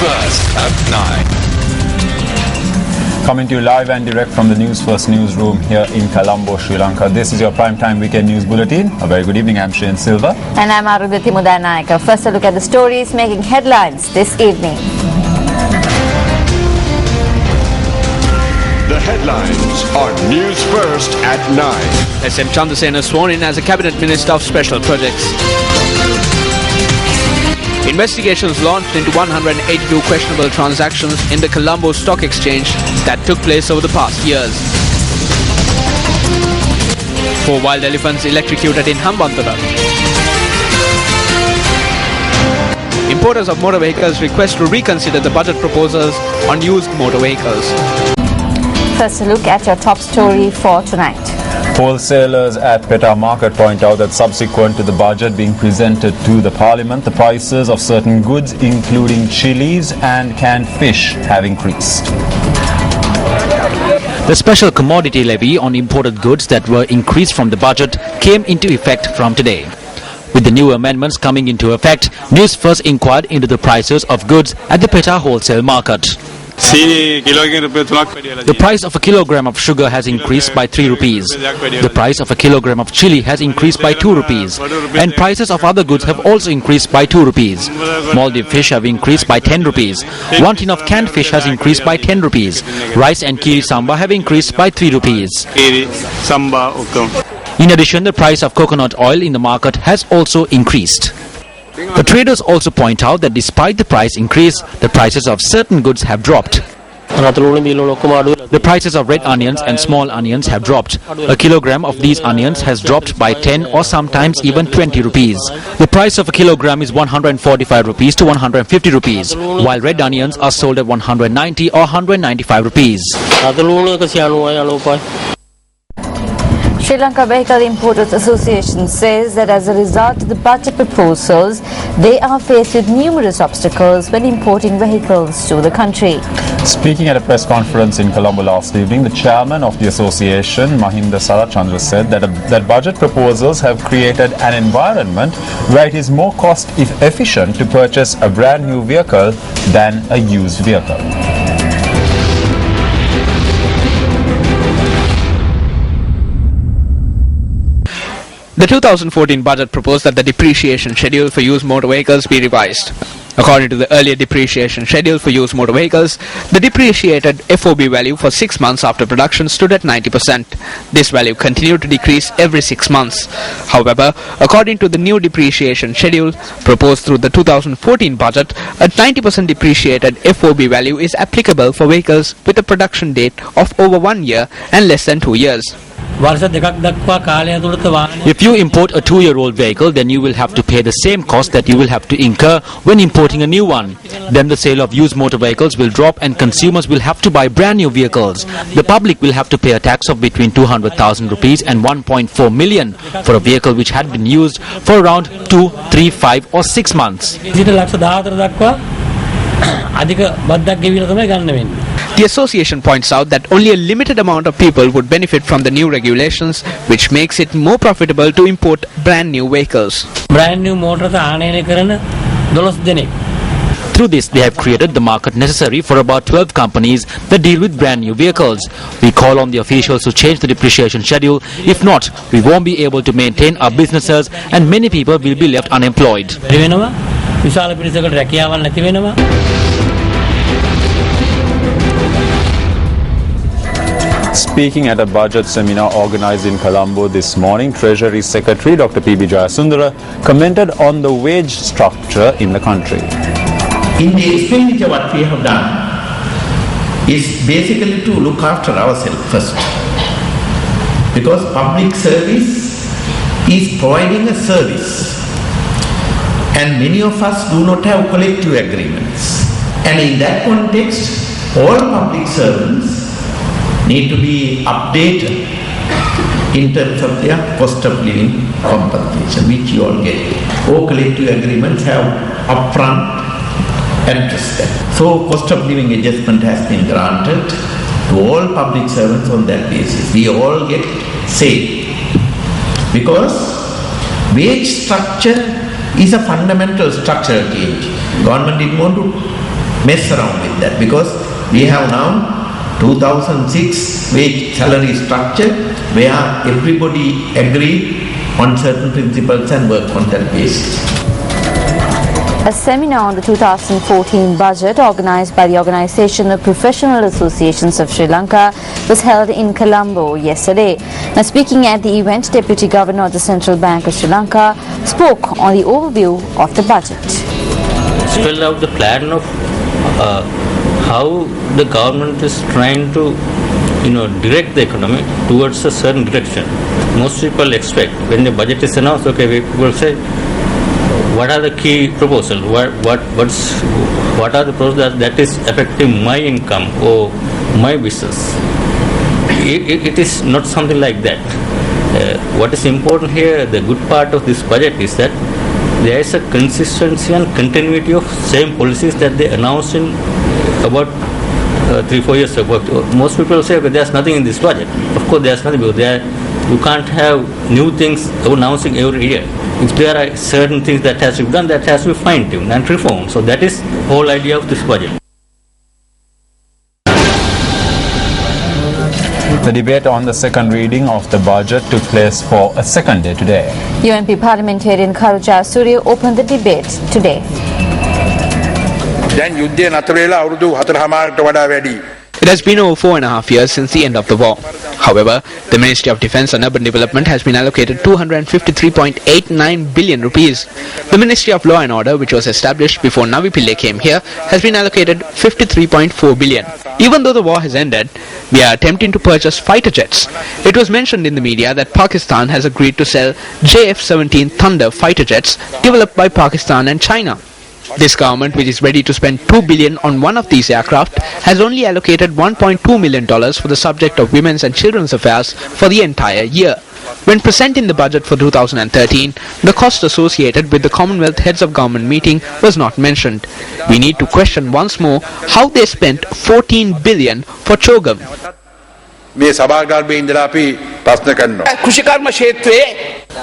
First at 9. Coming to you live and direct from the News First newsroom here in Colombo, Sri Lanka. This is your primetime weekend news bulletin. A very good evening. I'm Shane Silva. And I'm Arundhati Mudanayaka. First a look at the stories making headlines this evening. The headlines on News First at 9. SM Chandrasena sworn in as a cabinet minister of special projects. Investigations launched into 182 questionable transactions in the Colombo Stock Exchange that took place over the past years. 4 wild elephants electrocuted in Hambantota. Importers of motor vehicles request to reconsider the budget proposals on used motor vehicles. First a look at your top story for tonight. Wholesalers at Peta Market point out that subsequent to the budget being presented to the Parliament, the prices of certain goods, including chilies and canned fish, have increased. The special commodity levy on imported goods that were increased from the budget came into effect from today. With the new amendments coming into effect, News First inquired into the prices of goods at the Peta wholesale market. The price of a kilogram of sugar has increased by 3 rupees. The price of a kilogram of chili has increased by 2 rupees. And prices of other goods have also increased by 2 rupees. Maldive fish have increased by 10 rupees. 1 tin of canned fish has increased by 10 rupees. Rice and kiri samba have increased by 3 rupees. In addition, the price of coconut oil in the market has also increased. The traders also point out that despite the price increase, the prices of certain goods have dropped. The prices of red onions and small onions have dropped. A kilogram of these onions has dropped by 10 or sometimes even 20 rupees. The price of a kilogram is 145 rupees to 150 rupees, while red onions are sold at 190 or 195 rupees. Sri Lanka Vehicle Importers Association says that as a result of the budget proposals, they are faced with numerous obstacles when importing vehicles to the country. Speaking at a press conference in Colombo last evening, the chairman of the association, Mahinda Sarachandra, said that budget proposals have created an environment where it is more cost efficient to purchase a brand new vehicle than a used vehicle. The 2014 budget proposed that the depreciation schedule for used motor vehicles be revised. According to the earlier depreciation schedule for used motor vehicles, the depreciated FOB value for 6 months after production stood at 90%. This value continued to decrease every 6 months. However, according to the new depreciation schedule proposed through the 2014 budget, a 90% depreciated FOB value is applicable for vehicles with a production date of over 1 year and less than 2 years. If you import a 2-year-old vehicle, then you will have to pay the same cost that you will have to incur when importing a new one. Then the sale of used motor vehicles will drop and consumers will have to buy brand new vehicles. The public will have to pay a tax of between 200,000 rupees and 1.4 million for a vehicle which had been used for around 2, 3, 5 or 6 months. The association points out that only a limited amount of people would benefit from the new regulations, which makes it more profitable to import brand new vehicles. Through this, they have created the market necessary for about 12 companies that deal with brand new vehicles. We call on the officials to change the depreciation schedule. If not, we won't be able to maintain our businesses and many people will be left unemployed. Speaking at a budget seminar organized in Colombo this morning, Treasury Secretary Dr. P.B. Jayasundara commented on the wage structure in the country. In the expenditure, what we have done is basically to look after ourselves first. Because public service is providing a service. And many of us do not have collective agreements. And in that context, all public servants need to be updated in terms of their cost of living compensation, which you all get. All collective agreements have upfront interest. So cost of living adjustment has been granted to all public servants on that basis. We all get same. Because wage structure is a fundamental structural change. Government didn't want to mess around with that, because we have now 2006 wage salary structure where everybody agree on certain principles and work on that basis. A seminar on the 2014 budget organized by the Organization of Professional Associations of Sri Lanka was held in Colombo yesterday. Now, speaking at the event, Deputy Governor of the Central Bank of Sri Lanka spoke on the overview of the budget. Spelled out the plan of how the government is trying to direct the economy towards a certain direction. Most people expect when the budget is announced, okay, people say, what are the key proposals? What are the proposals that is affecting my income or my business? It is not something like that. What is important here, the good part of this budget is that there is a consistency and continuity of same policies that they announced in about 3-4 years ago. Most people say, okay, there's nothing in this budget. Of course, there's nothing, because you can't have new things announcing every year. If there are certain things that has to be done, that has to be fine-tuned and reformed. So that is the whole idea of this budget. The debate on the second reading of the budget took place for a second day today. UNP parliamentarian Karuja Surya opened the debate today. It has been over 4.5 years since the end of the war. However, the Ministry of Defence and Urban Development has been allocated 253.89 billion rupees. The Ministry of Law and Order, which was established before Navi Pillai came here, has been allocated 53.4 billion. Even though the war has ended, we are attempting to purchase fighter jets. It was mentioned in the media that Pakistan has agreed to sell JF-17 Thunder fighter jets developed by Pakistan and China. This government, which is ready to spend 2 billion on one of these aircraft, has only allocated $1.2 million for the subject of women's and children's affairs for the entire year. When presenting the budget for 2013, the cost associated with the Commonwealth Heads of Government meeting was not mentioned. We need to question once more how they spent 14 billion for Chogam.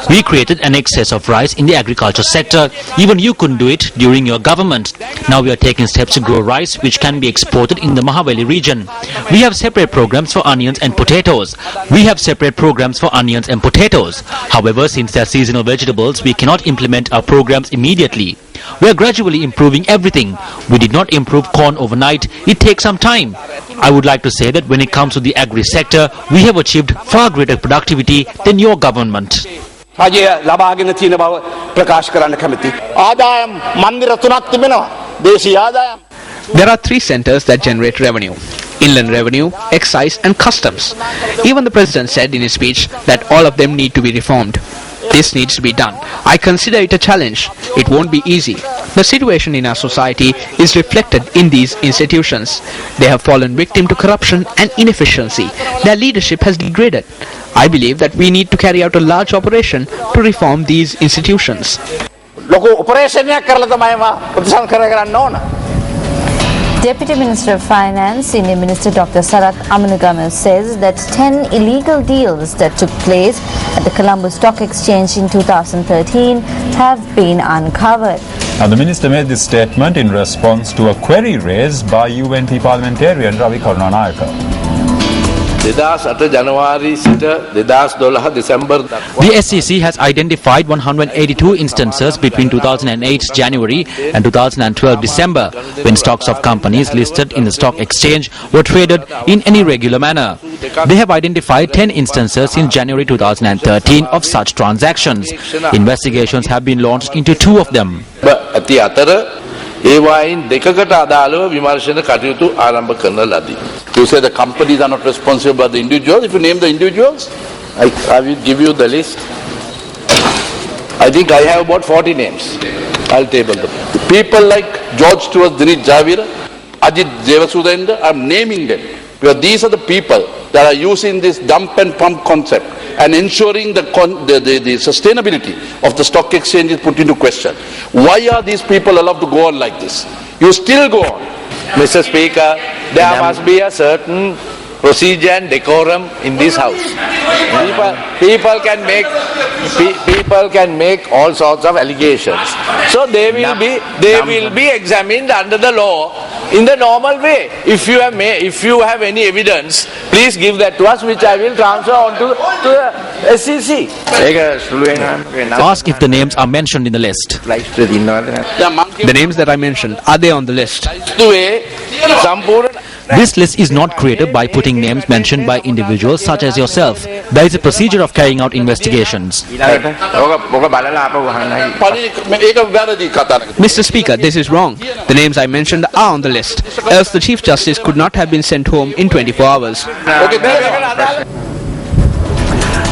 We created an excess of rice in the agriculture sector. Even you couldn't do it during your government. Now we are taking steps to grow rice which can be exported in the Mahaweli region. We have separate programs for onions and potatoes. However, since they are seasonal vegetables, we cannot implement our programs immediately. We are gradually improving everything. We did not improve corn overnight. It takes some time. I would like to say that when it comes to the agri sector, we have achieved far greater productivity than your government. There are 3 centers that generate revenue: inland revenue, excise and customs. Even the President said in his speech that all of them need to be reformed. This needs to be done. I consider it a challenge. It won't be easy. The situation in our society is reflected in these institutions. They have fallen victim to corruption and inefficiency. Their leadership has degraded. I believe that we need to carry out a large operation to reform these institutions. Deputy Minister of Finance, Indian Minister Dr. Sarath Amanugama says that 10 illegal deals that took place at the Colombo Stock Exchange in 2013 have been uncovered. Now, the minister made this statement in response to a query raised by UNP parliamentarian Ravi Karunanayaka. The SEC has identified 182 instances between 2008 January and 2012 December when stocks of companies listed in the stock exchange were traded in an irregular manner. They have identified 10 instances in January 2013 of such transactions. Investigations have been launched into 2 of them. You say the companies are not responsible but the individuals. If you name the individuals, I will give you the list. I think I have about 40 names. I'll table them. People like George Stewart, Dinesh Javira, Ajit Devasudendra, I'm naming them. Because these are the people that are using this dump and pump concept and ensuring the sustainability of the stock exchange is put into question. Why are these people allowed to go on like this? You still go on. Mr. Speaker, there must be a certain procedure and decorum in this house. People can make all sorts of allegations. So they will be examined under the law in the normal way. If you have any evidence, please give that to us, which I will transfer on to the SEC. Ask if the names are mentioned in the list. The names that I mentioned, are they on the list? This list is not created by putting names mentioned by individuals such as yourself. There is a procedure of carrying out investigations. Mr. Speaker, this is wrong. The names I mentioned are on the list, else the Chief Justice could not have been sent home in 24 hours.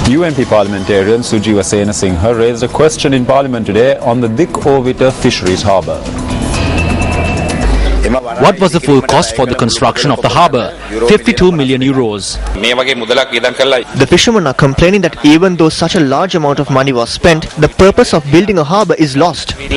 UNP parliamentarian Sujiva Senasinghe raised a question in Parliament today on the Dik-Ovita fisheries harbour. What was the full cost for the construction of the harbour? 52 million euros. The fishermen are complaining that even though such a large amount of money was spent, the purpose of building a harbour is lost. A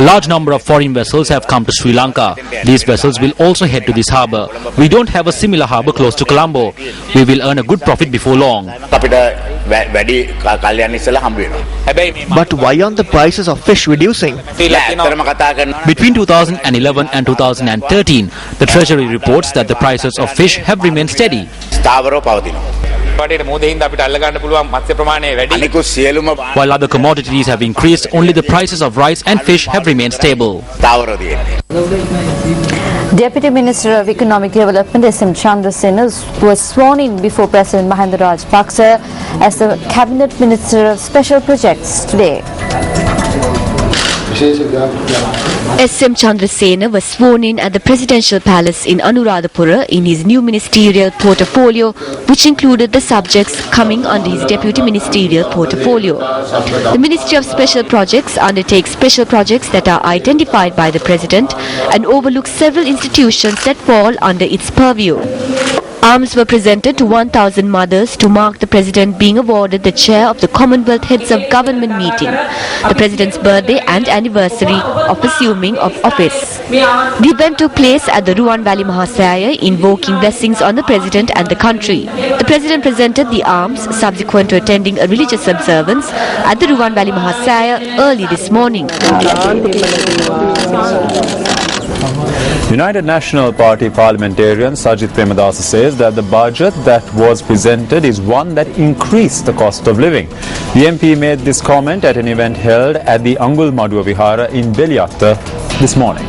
large number of foreign vessels have come to Sri Lanka. These vessels will also head to this harbour. We don't have a similar harbour close to Colombo. We will earn a good profit before long. But why aren't the prices of fish reducing? Between 2011 and 2013, the Treasury reports that the prices of fish have remained steady. While other commodities have increased, only the prices of rice and fish have remained stable. Deputy Minister of Economic Development S.M. Chandrasena was sworn in before President Mahinda Rajapaksa as the Cabinet Minister of Special Projects today. S.M. Chandrasena was sworn in at the Presidential Palace in Anuradhapura in his new ministerial portfolio, which included the subjects coming under his deputy ministerial portfolio. The Ministry of Special Projects undertakes special projects that are identified by the President and overlooks several institutions that fall under its purview. Arms were presented to 1,000 mothers to mark the President being awarded the chair of the Commonwealth Heads of Government meeting, the President's birthday and anniversary of assuming of office. The event took place at the Ruwan Valley Mahasaya, invoking blessings on the President and the country. The President presented the arms subsequent to attending a religious observance at the Ruwan Valley Mahasaya early this morning. United National Party parliamentarian Sajith Premadasa says that the budget that was presented is one that increased the cost of living. The MP made this comment at an event held at the Angul Madua Vihara in Beliatta this morning.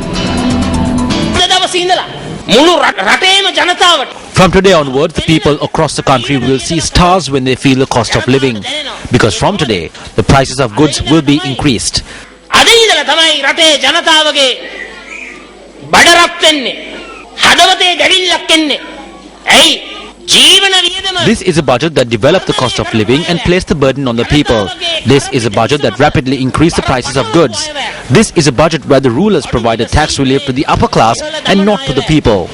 From today onwards, the people across the country will see stars when they feel the cost of living. Because from today, the prices of goods will be increased. This is a budget that developed the cost of living and placed the burden on the people. This is a budget that rapidly increased the prices of goods. This is a budget where the rulers provided tax relief to the upper class and not to the people.